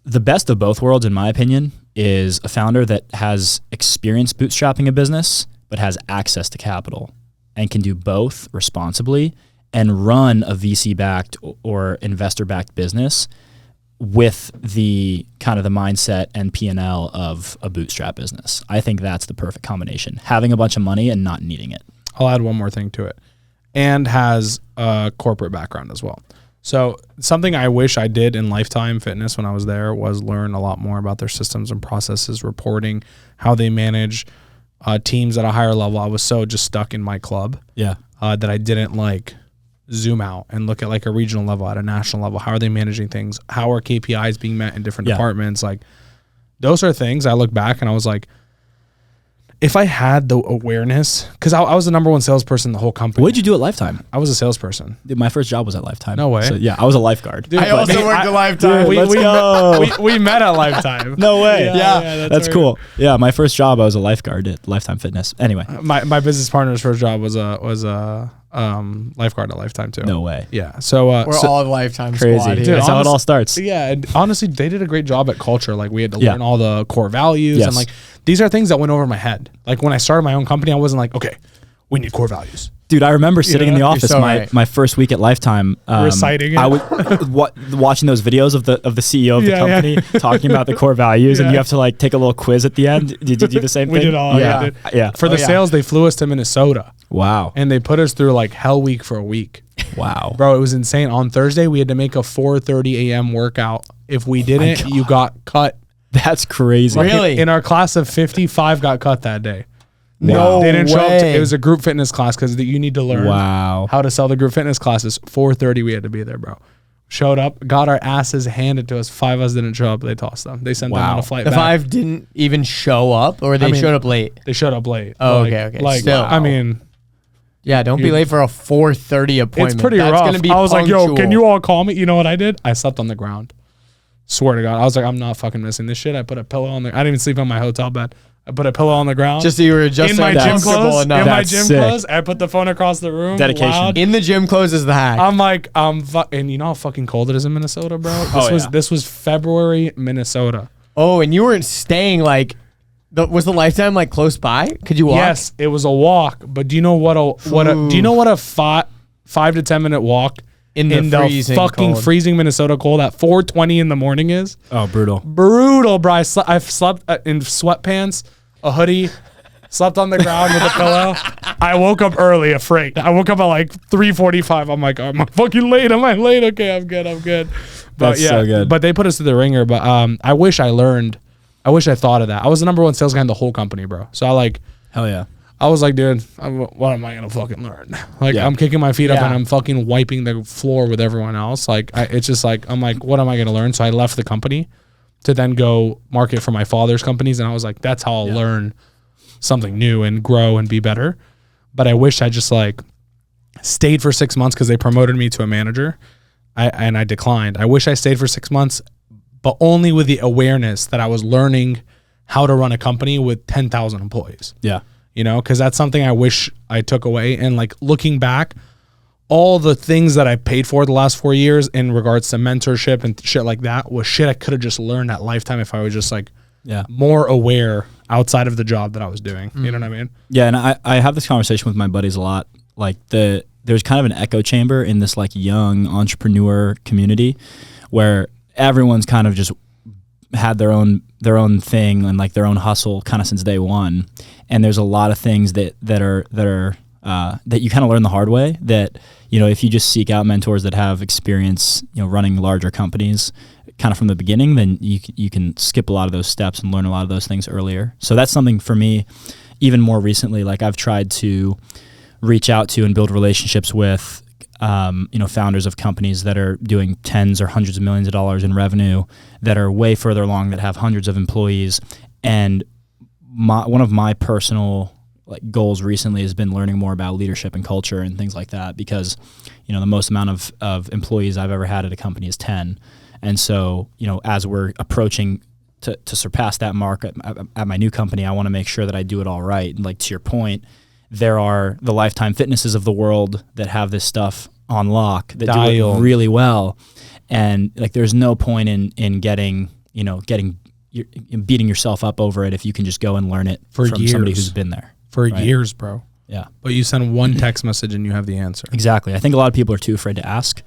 The best of both worlds, in my opinion, is a founder that has experience bootstrapping a business, but has access to capital and can do both responsibly and run a VC-backed or investor-backed business with the kind of the mindset and P&L of a bootstrap business. I think that's the perfect combination, having a bunch of money and not needing it. I'll add one more thing to it, and has a corporate background as well. So something I wish I did in Lifetime Fitness when I was there was learn a lot more about their systems and processes, reporting, how they manage teams at a higher level. I was so just stuck in my club that I didn't like zoom out and look at like a regional level, at a national level. How are they managing things? How are KPIs being met in different departments? Like those are things I look back and I was like, if I had the awareness, because I was the number 1 salesperson in the whole company. What did you do at Lifetime? I was a salesperson. Dude, my first job was at Lifetime. No way. So, yeah, I was a lifeguard. Dude, I also worked at Lifetime. Dude, we met at Lifetime. No way. Yeah, that's cool. Yeah, my first job, I was a lifeguard at Lifetime Fitness. Anyway. My business partner's first job was a lifeguard at Lifetime too. No way. Yeah. So we're all Lifetime crazy. squad here. Dude, that's how it all starts. Yeah. And honestly, they did a great job at culture. Like we had to learn all the core values and like these are things that went over my head. Like when I started my own company, I wasn't like, okay, we need core values. Dude, I remember sitting in the office right. my first week at Lifetime, reciting it. I was watching those videos of the CEO of the company talking about the core values, and you have to like take a little quiz at the end. Did you do the same thing? We did all. Yeah. For the sales, they flew us to Minnesota. Wow. And they put us through like hell week for a week. Wow. Bro, it was insane. On Thursday, we had to make a 4:30 a.m. workout. If we didn't, you got cut. That's crazy. Really? In our class of 55 got cut that day. No They didn't show up. way. It was a group fitness class because you need to learn how to sell the group fitness classes. 4:30 we had to be there, bro. Showed up, got our asses handed to us. 5 of us didn't show up. They tossed them. They sent them on a flight The back. 5 didn't even show up, or they showed up late? They showed up late. Oh, Like- okay. Like, Still. I mean, Yeah, don't be late for a 4:30 appointment. it's pretty That's rough. Gonna be I was like, yo, punctual. can you all call me? You know what I did? I slept on the ground. Swear to God. I was like, I'm not fucking missing this shit. I put a pillow on the, I didn't even sleep on my hotel bed. I put a pillow on the ground. Just so you were just in my gym comfortable clothes. enough. In my That's gym sick. clothes. I put the phone across the room. Dedication. Loud. In the gym clothes is the hack. I'm like, and you know how fucking cold it is in Minnesota, bro? This was February, Minnesota. Oh, and you weren't staying like, was the Lifetime like close by? Could you walk? Yes, it was a walk. But do you know what a 5 to 10 minute walk in the fucking cold. freezing Minnesota cold at 4:20 in the morning is. Oh, brutal. Brutal, bro. I've slept in sweatpants, a hoodie, slept on the ground with a pillow. I woke up early, afraid. I woke up at like 3:45. I'm like, am I fucking late? Am I late? Okay, I'm good. But That's so good. But they put us through the ringer. But I wish I thought of that. I was the number one sales guy in the whole company, bro. So Hell yeah. I was like, dude, what am I gonna fucking learn? Like, Yeah. I'm kicking my feet up Yeah. and I'm fucking wiping the floor with everyone else. Like, it's just like, I'm like, what am I gonna learn? So I left the company to then go market for my father's companies, and I was like, that's how I'll learn something new and grow and be better. But I wish I just like stayed for 6 months because they promoted me to a manager, and I declined. I wish I stayed for 6 months, but only with the awareness that I was learning how to run a company with 10,000 employees. Yeah. You know, because that's something I wish I took away. And like looking back, all the things that I paid for the last 4 years in regards to mentorship and shit like that was shit I could have just learned at lifetime if I was just like more aware outside of the job that I was doing. You know what I mean? Yeah, and I have this conversation with my buddies a lot. Like there's kind of an echo chamber in this like young entrepreneur community where everyone's kind of just had their own thing and like their own hustle kind of since day one. And there's a lot of things that you kind of learn the hard way that, you know, if you just seek out mentors that have experience, you know, running larger companies kind of from the beginning, then you can skip a lot of those steps and learn a lot of those things earlier. So that's something for me, even more recently, like I've tried to reach out to and build relationships with, you know, founders of companies that are doing tens or hundreds of millions of dollars in revenue, that are way further along, that have hundreds of employees. And one of my personal like goals recently has been learning more about leadership and culture and things like that, because, you know, the most amount of employees I've ever had at a company is 10. And so, you know, as we're approaching to surpass that mark at my new company, I want to make sure that I do it all right. And like, to your point, there are the Lifetime Fitnesses of the world that have this stuff on lock, that do it really well. And like, there's no point in beating yourself up over it if you can just go and learn it from somebody who's been there. For years, bro. Yeah. But you send one text message and you have the answer. Exactly. I think a lot of people are too afraid to ask.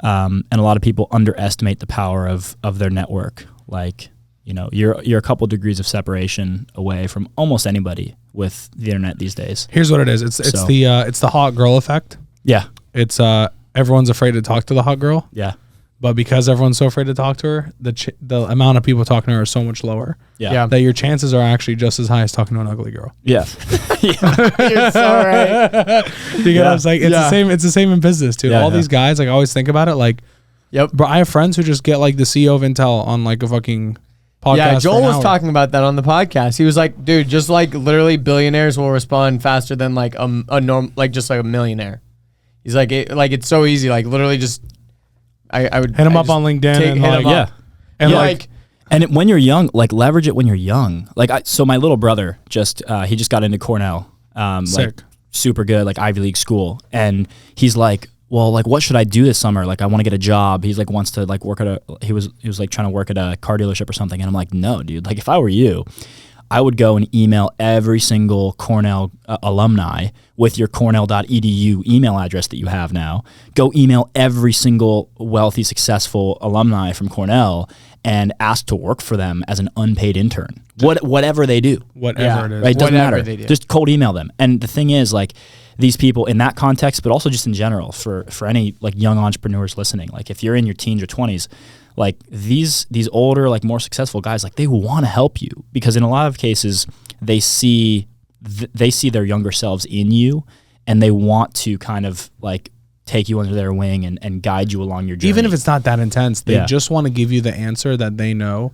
And a lot of people underestimate the power of their network. Like, you know, you're a couple degrees of separation away from almost anybody with the internet these days. Here's what it is. It's the hot girl effect. Yeah. It's everyone's afraid to talk to the hot girl. Yeah. But because everyone's so afraid to talk to her, the amount of people talking to her is so much lower. Yeah. That your chances are actually just as high as talking to an ugly girl. Yeah. You're so right. Because like it's the same. It's the same in business too. Yeah, All these guys, like, I always think about it. Like, bro, I have friends who just get like the CEO of Intel on like a fucking podcast. Yeah, Joel for an was hour. talking about that on the podcast. He was like, dude, just like literally billionaires will respond faster than like a norm, like just like a millionaire. He's like, it's so easy. Like literally just, I would hit him up on LinkedIn and like, and when you're young, like leverage it when you're young. Like so my little brother he just got into Cornell, like super good, like Ivy League school. And he's like, well, like, what should I do this summer? Like, I want to get a job. He's like, wants to like work at he was like trying to work at a car dealership or something. And I'm like, no, dude, like if I were you, I would go and email every single Cornell alumni with your cornell.edu email address that you have now. Go email every single wealthy, successful alumni from Cornell and ask to work for them as an unpaid intern. Whatever they do. Whatever it is. Right? It doesn't Whatever matter. they do. Just cold email them. And the thing is, like, these people in that context, but also just in general for any like young entrepreneurs listening, like if you're in your teens or 20s, like these older, like more successful guys, like they want to help you, because in a lot of cases they see their younger selves in you, and they want to kind of like take you under their wing and guide you along your journey. Even if it's not that intense, they just want to give you the answer that they know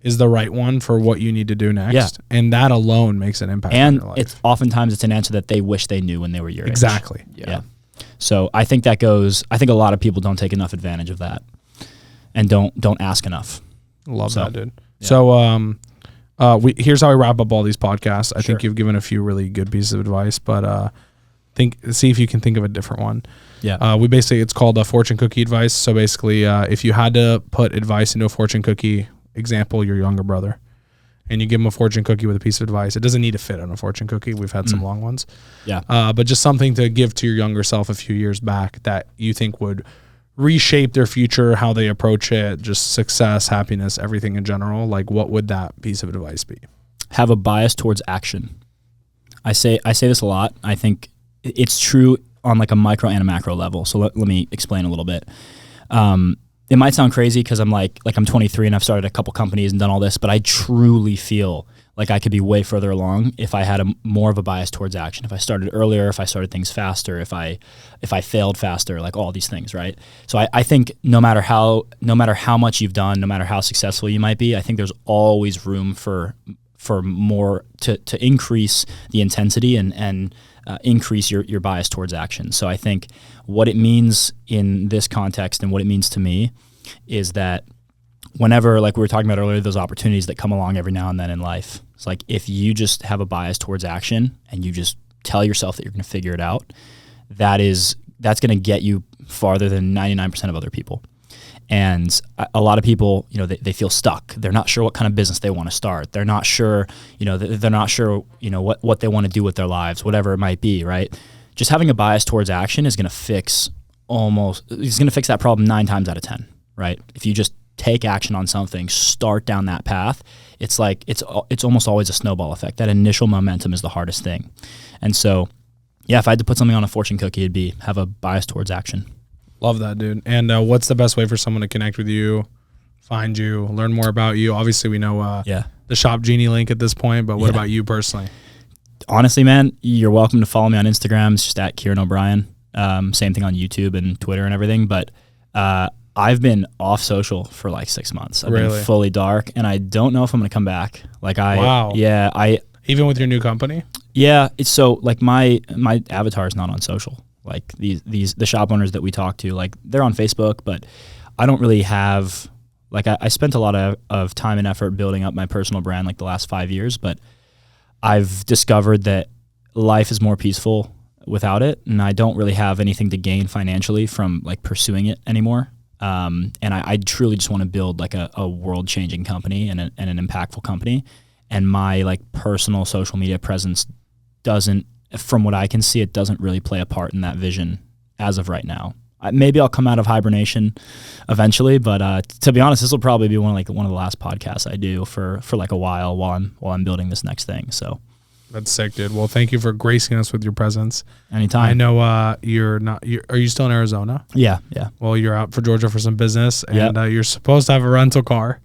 is the right one for what you need to do next. Yeah. And that alone makes an impact and on your life. It's oftentimes it's an answer that they wish they knew when they were your age. Exactly. Yeah. So I think a lot of people don't take enough advantage of that and don't ask enough. Love that, dude. Yeah. So here's how we wrap up all these podcasts. I think you've given a few really good pieces of advice, but see if you can think of a different one. Yeah. It's called a fortune cookie advice. So basically, if you had to put advice into a fortune cookie, example, your younger brother, and you give them a fortune cookie with a piece of advice. It doesn't need to fit on a fortune cookie. We've had some long ones. Yeah. But just something to give to your younger self a few years back that you think would reshape their future, how they approach it, just success, happiness, everything in general. Like, what would that piece of advice be? Have a bias towards action. I say this a lot. I think it's true on like a micro and a macro level. So let me explain a little bit. It might sound crazy because I'm like I'm 23 and I've started a couple companies and done all this, but I truly feel like I could be way further along if I had more of a bias towards action. If I started earlier, if I started things faster, if I failed faster, like all these things, right? So I think no matter how much you've done, no matter how successful you might be, I think there's always room for more to increase the intensity and increase your bias towards action. So I think what it means in this context and what it means to me is that whenever, like we were talking about earlier, those opportunities that come along every now and then in life, it's like if you just have a bias towards action and you just tell yourself that you're going to figure it out, that's going to get you farther than 99% of other people. And a lot of people, they feel stuck. They're not sure what kind of business they want to start. They're not sure, they're not sure, what they want to do with their lives, whatever it might be, right? Just having a bias towards action is going to fix that problem 9 times out of 10, right? If you just take action on something, start down that path, it's like, it's almost always a snowball effect. That initial momentum is the hardest thing. And so, yeah, if I had to put something on a fortune cookie, it'd be have a bias towards action. Love that, dude. And what's the best way for someone to connect with you, find you, learn more about you? Obviously, we know the ShopGenie link at this point, but what about you personally? Honestly, man, you're welcome to follow me on Instagram. It's just at Kieran O'Brien. Same thing on YouTube and Twitter and everything. But I've been off social for like 6 months. I've been fully dark, and I don't know if I'm going to come back. Even with your new company? Yeah. It's so like my avatar is not on social. Like the shop owners that we talk to, like they're on Facebook, but I don't really have, like I spent a lot of time and effort building up my personal brand like the last 5 years, but I've discovered that life is more peaceful without it. And I don't really have anything to gain financially from like pursuing it anymore. And I truly just want to build like a world changing company and an impactful company. And my like personal social media presence doesn't, from what I can see, it doesn't really play a part in that vision as of right now. Maybe I'll come out of hibernation eventually, but to be honest, this will probably be one of the last podcasts I do for like a while I'm building this next thing. So that's sick, dude. Well, thank you for gracing us with your presence. Anytime. I know are you still in Arizona? Yeah. Well, you're out for Georgia for some business, and you're supposed to have a rental car.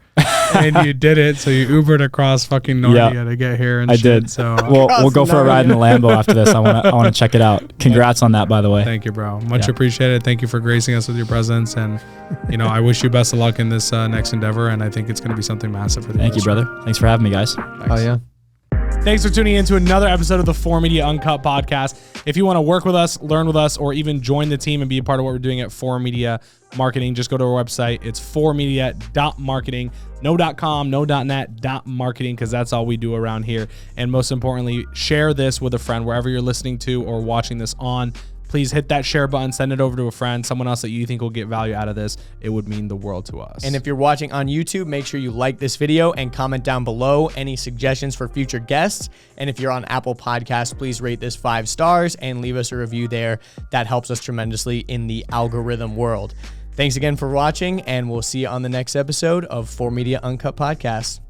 And you did it, so you Ubered across fucking Narnia to get here and I shit. did. So we'll go for a ride in the Lambo after this. I want to check it out. Congrats on that, by the way. Thank you, bro. Much appreciated. Thank you for gracing us with your presence, and I wish you best of luck in this next endeavor. And I think it's going to be something massive for the Thank you, brother. Thanks for having me, guys. Thanks. Oh yeah. Thanks for tuning in to another episode of the 4Media Uncut podcast. If you want to work with us, learn with us, or even join the team and be a part of what we're doing at 4Media Marketing, just go to our website. It's 4media.marketing. No .com, no .net, .marketing, because that's all we do around here. And most importantly, share this with a friend wherever you're listening to or watching this on. Please hit that share button, send it over to a friend, someone else that you think will get value out of this. It would mean the world to us. And if you're watching on YouTube, make sure you like this video and comment down below any suggestions for future guests. And if you're on Apple Podcasts, please rate this 5 stars and leave us a review there. That helps us tremendously in the algorithm world. Thanks again for watching, and we'll see you on the next episode of 4Media Uncut Podcast.